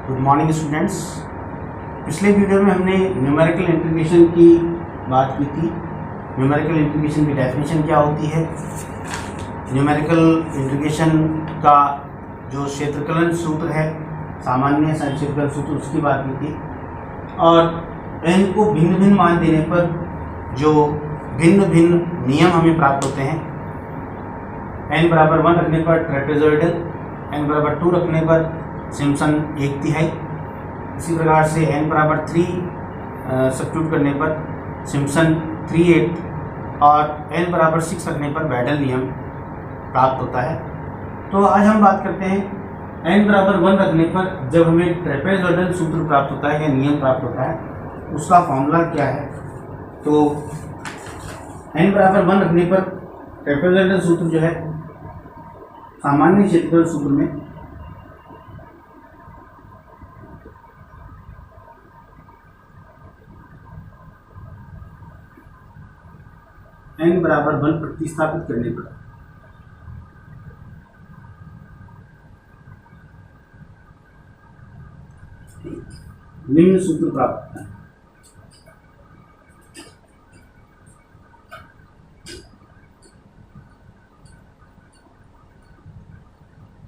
Good morning students. पिछले video में हमने न्यूमेरिकल इंटीग्रेशन की बात की थी। न्यूमेरिकल इंटीग्रेशन की डेफिनेशन क्या होती है, न्यूमेरिकल इंटीग्रेशन का जो क्षेत्रकलन सूत्र है, सामान्य क्षेत्रकलन सूत्र, उसकी बात की थी। और n को भिन्न भिन्न मान देने पर जो भिन्न भिन्न नियम हमें प्राप्त होते हैं। n बराबर 1 रखने पर ट्रेपेजॉइडल, n बराबर 2 रखने पर सिम्पसन 1/3, इसी प्रकार से n बराबर 3 सब्स्टिट्यूट करने पर सिम्पसन 3/8 और n बराबर 6 रखने पर बैडल नियम प्राप्त होता है। तो आज हम बात करते हैं n बराबर 1 रखने पर जब हमें ट्रेपेजॉइडल सूत्र प्राप्त होता है या नियम प्राप्त होता है, उसका फॉर्मूला क्या है। तो n बराबर 1 रखने पर ट्रेपेजॉइडल सूत्र जो है, सामान्य क्षेत्रफल सूत्र में n बराबर 1 प्रतिस्थापित करने पर निम्न सूत्र प्राप्त होता है।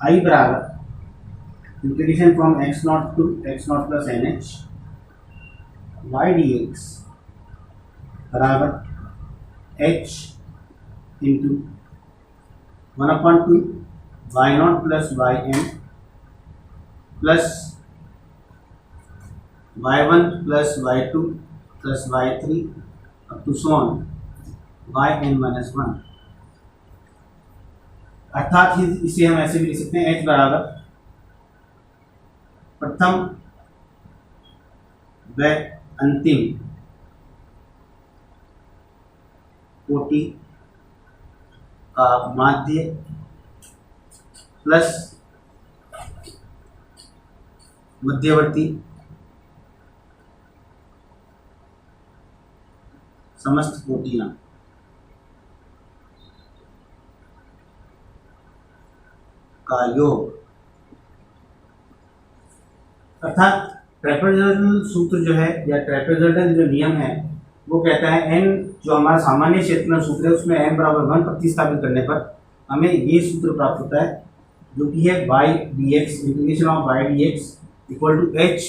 I बराबर integration from x0 to x0 plus nh y dx बराबर h into 1/2 y0 plus yn plus y1 plus y2 plus y3 up to so on yn-1। अर्थात इसे हम ऐसे भी लिख सकते हैं, h बराबर प्रथम व अंतिम कोटि का माध्य प्लस मध्यवर्ती समस्त कोटियां का योग। अर्थात ट्रेपेजॉइडल सूत्र जो है या ट्रेपेजॉइडल जो नियम है, वो कहता है n जो हमारा सामान्य क्षेत्रफल सूत्र है, उसमें n बराबर 1 प्रतिस्थापित करने पर हमें ये सूत्र प्राप्त होता है, जो कि है y dx integration of y dx equal to h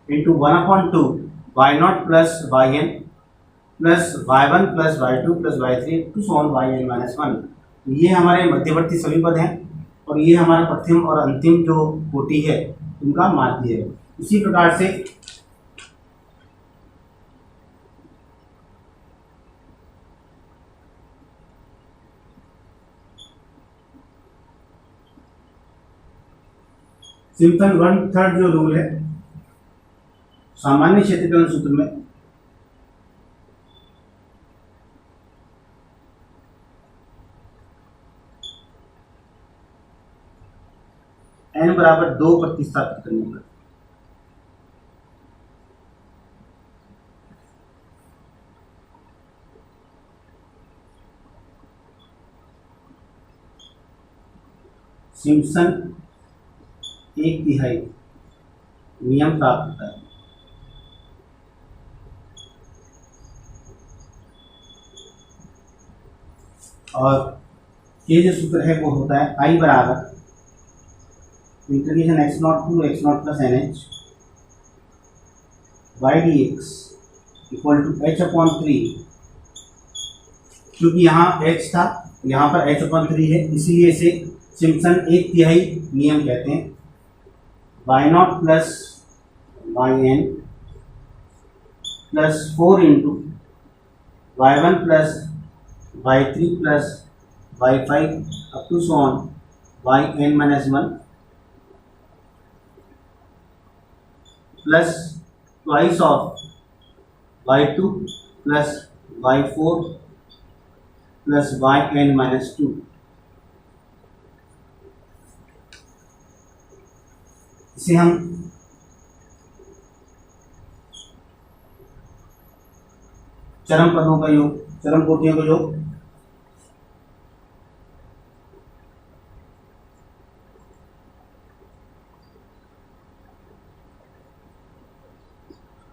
into 1/2 y0 plus yn plus y1 plus y2 plus y3 to so on yn-1। ये हमारे मध्यवर्ती सभी पद हैं और ये हमारा प्रथम और अंतिम जो कोटि है, उनका माध्य है। इसी प्रकार से सिम्पसन 1/3 जो रूल है सामान्य क्षेत्रफल सूत्र में, n बराबर 2 प्रतिस्थापित करने पर सिम्पसन 1/3 नियम प्राप्त होता है। और ये जो सूत्र है वो होता है I बराबर integration x0 to x0 plus nh y dx equal to h/3। क्योंकि यहाँ h था, यहाँ पर h/3 है, इसीलिए इसे सिम्पसन 1/3 नियम कहते हैं। y0 plus yn plus 4 into y1 plus y3 plus y5 up to so on yn-1 plus twice of y2 plus y4 plus yn-2। इसे हम चरम पदों का योग, चरम कोटियों का योग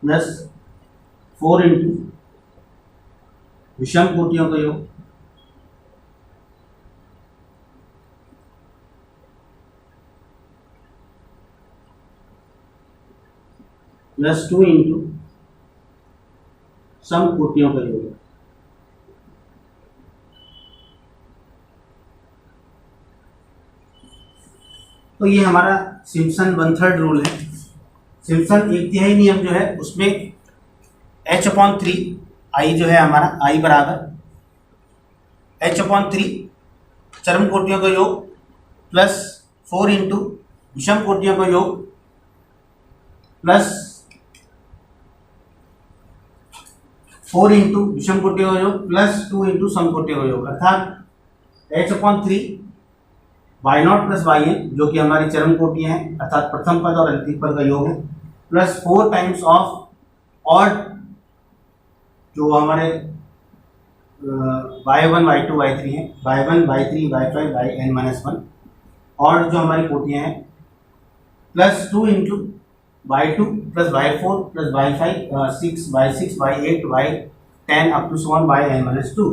प्लस 4 इंटू विषम कोटियों का योग प्लस 2 इंटू सम कोटियों का योग। तो ये हमारा सिम्पसन 1/3 रूल है। सिम्पसन 1/3 नियम जो है उसमें h/3 i जो है हमारा i बराबर h/3 चरम कोटियों का योग प्लस 4 इंटू विषम कोटियों का योग प्लस 4 इंटू विषम कोटियों का योग प्लस 2 इंटू सम कोटियों का योग, अर्थात h/3 y0 प्लस yn जो कि हमारी चरम कोटियां हैं अर्थात प्रथम पद और अंतिम पद का योग है, प्लस 4 टाइम्स ऑफ ऑड जो हमारे y1 y2 y3 है, y1 y3 y5 yn-1 और जो हमारी कोटियां हैं plus 2 into y2 plus y4 plus y5 6 y6 y8 y10 up to yn-2।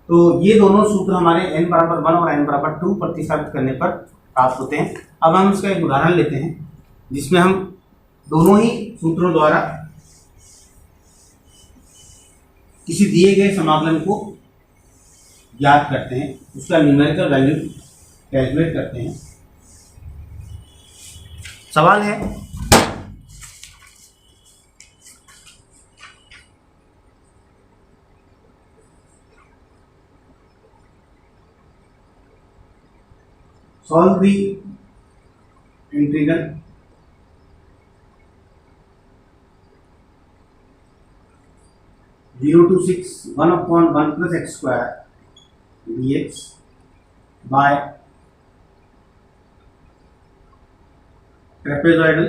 तो ये दोनों सूत्र हमारे n बराबर 1 और n बराबर 2 प्रतिस्थापित करने पर प्राप्त होते हैं। अब हम इसका एक उदाहरण लेते हैं जिसमें हम दोनों ही सूत्रों द्वारा किसी दिए गए समाकलन को ज्ञात करते हैं, उसका न्यूमेरिकल वैल्यू कैलकुलेट करते हैं। सवाल है solve the integral (0 to 6 1/1 plus x square dx by trapezoidal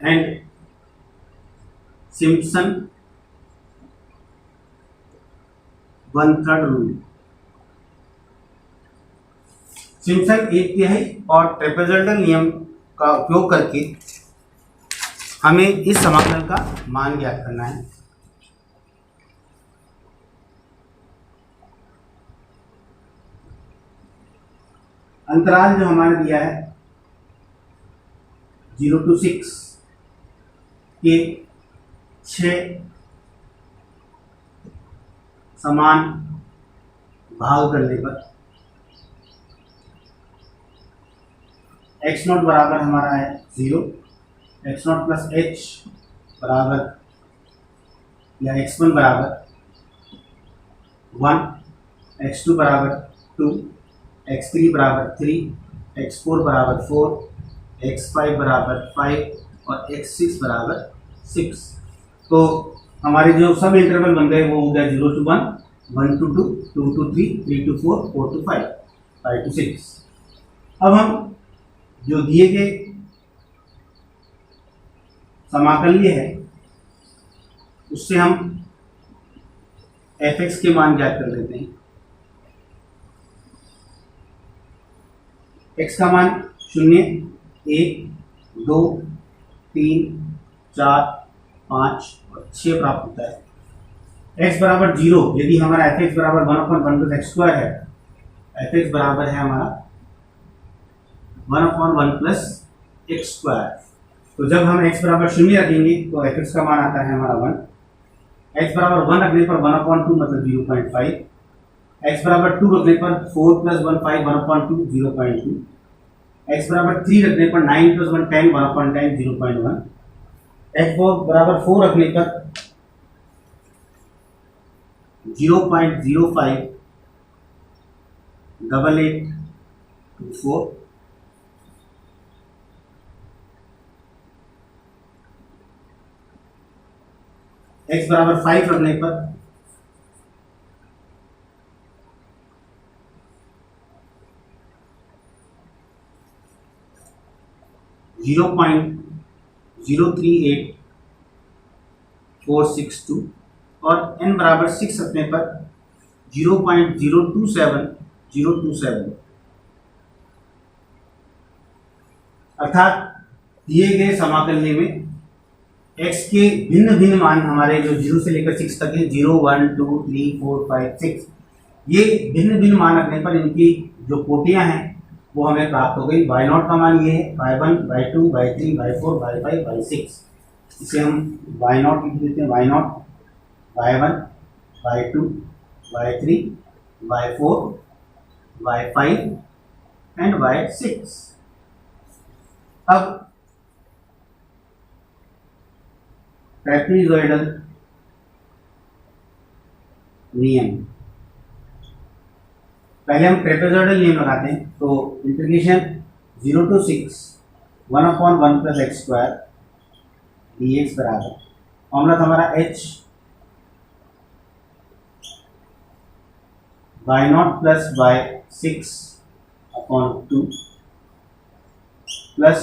and Simpson 1/3 rule. Simpson 1/3 और ट्रेपेजॉइडल नियम का उपयोग करके हमें इस समाकलन का मान ज्ञात करना है। अंतराल जो हमारे दिया है 0 to 6 के 6 समान भाग करने पर x0 बराबर हमारा है 0, x0 प्लस h बराबर या x1 बराबर 1, x2 बराबर 2, x3 बराबर 3, x4 बराबर 4, x5 बराबर 5 और x6 बराबर 6। तो हमारे जो सब इंटरवल बन गए वो हो गया 0 to 1, 1 to 2, 2 to 3, 3 to 4, 4 to 5, 5 to 6। अब हम जो दिए गए समाकल्य है उससे हम f(x) के मान ज्ञात कर लेते हैं। x का मान 0, 1, 2, 3, 4, 5 और 6 प्राप्त होता है। x बराबर 0 यदि हमारा f(x) बराबर 1/1 प्लस एक्स स्क्वायर है, f(x) बराबर है हमारा 1/1 प्लस एक्स स्क्वायर। तो जब हम x बराबर 0 रखेंगे तो f(x) का मान आता है हमारा 1, x बराबर 1 रखने पर 1/2 मतलब 0.5, x बराबर 2 रखने पर 4 प्लस 1 5 1/2 0.2, x बराबर 3 रखने पर 9 प्लस 1 10 1/10 0.1, x बराबर 4 रखने पर 0.05 8824, x बराबर 5 रखने पर 0.038462 और n बराबर 6 रखने पर 0.027027। अर्थात दिए गए समाकलनीय में x के भिन्न भिन्न मान हमारे जो 0 से लेकर 6 तक है, 0, 1, 2, 3, 4, 5, 6, ये भिन्न भिन्न मान रखने पर इनकी जो कोटियां हैं वो हमें प्राप्त हो गई। y0 का मान ये है, y1, y2, y3, y4, y5, y6। इसे हम y0 लिख देते हैं, y0, y1, y2, y3, y4, y5 and y6। अब ट्रेपेजॉइडल नियम, पहले हम ट्रेपेजॉइडल नियम लगाते हैं। तो इंटीग्रेशन 0 to 6 1/1 + x² dx बराबर फॉर्मूला था हमारा h y0 + y6/2 plus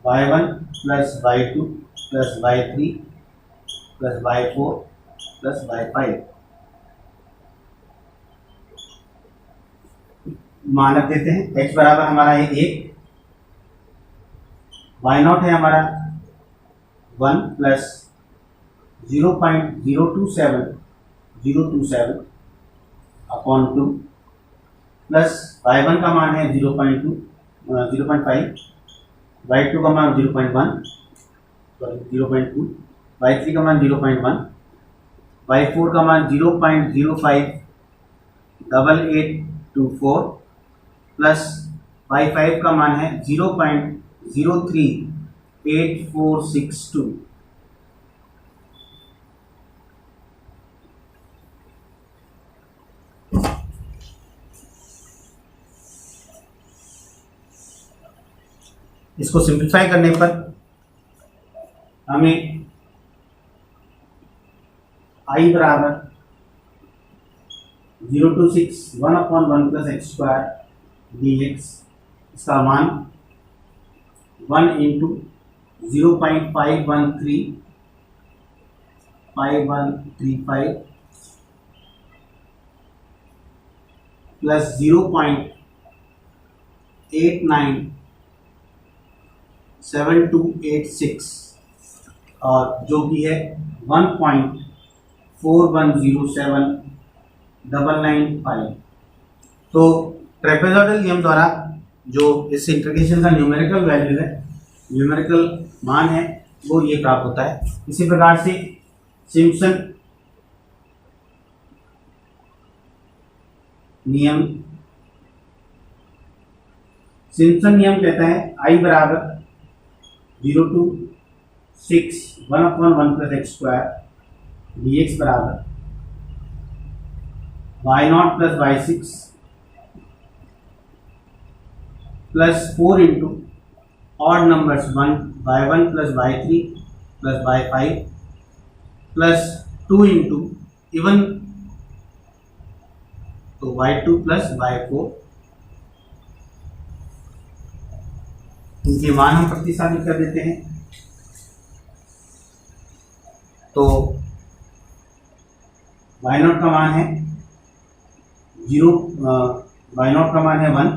y1 + y2 + y3 + y4 + y5। मानक देते हैं, x बराबर हमारा है 1, y0 है हमारा 1 + 0.027027/2 प्लस y1 का मान है 0.5, y2 का मान 0.1, 0.2, y3 का मान 0.1, y4 का मान 0.058824 प्लस y5 का मान है 0.038462। इसको सिंप्लीफाई करने पर हमें I बराबर 0 to 6 1/1 + x² dx, इसका मान 1 × 0.5135135 प्लस 0.897286 और जो भी है 1.41079995। तो ट्रेपेजॉइडल नियम द्वारा जो इस इंटीग्रेशन का न्यूमेरिकल वैल्यू है, न्यूमेरिकल मान है, वो ये प्राप्त होता है। इसी प्रकार से सिम्पसन नियम कहता है I बराबर 0 to 6 1/1 + x² dx बराबर y0 + y6 plus 4 × odd numbers y1 + y3 + y5 plus 2 × even, तो y2 + y4। इनके मान हम प्रतिस्थापित कर देते हैं। तो y0 का मान है 0, y0 का मान है 1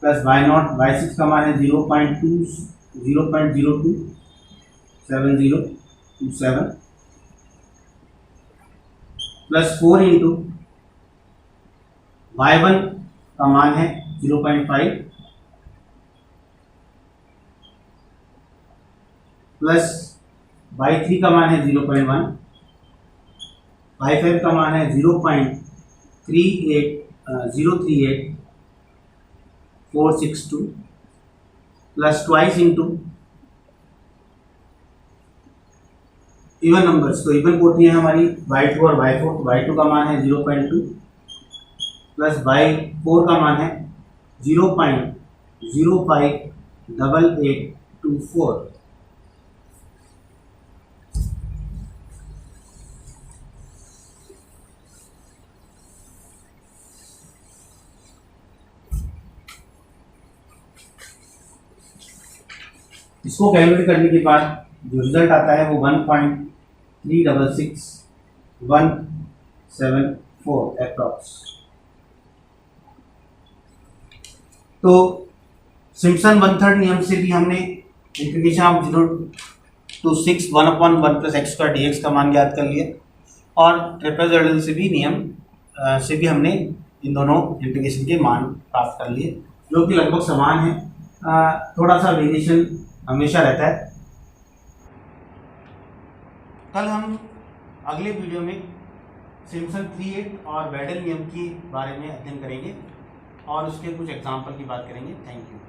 प्लस y6 का मान है 0.027027 प्लस 4 × y1 का मान है 0.5 प्लस y3 का मान है 0.1, y5 का मान है 0.038462 plus twice into even numbers, तो इवन कोटियां हैं हमारी y2 और y4। तो y2 का मान है 0.2 प्लस y4 का मान है 0.058824। इसको कैलकुलेट करने के बाद जो रिजल्ट आता है वो 1.366174 अप्रॉक्स। तो सिम्पसन 1/3 नियम से भी हमने integration of 0 to 6 1/1 + x² dx का मान ज्ञात कर लिया, और ट्रेपेजॉइडल से भी नियम से भी हमने इन दोनों इंटीग्रेशन के मान प्राप्त कर लिए, जो कि लगभग समान है। थोड़ा सा वेरिएशन हमेशा रहता है। कल हम अगले वीडियो में सिम्पसन 3/8 और वेडल नियम के बारे में अध्ययन करेंगे और उसके कुछ एग्जाम्पल की बात करेंगे। Thank you.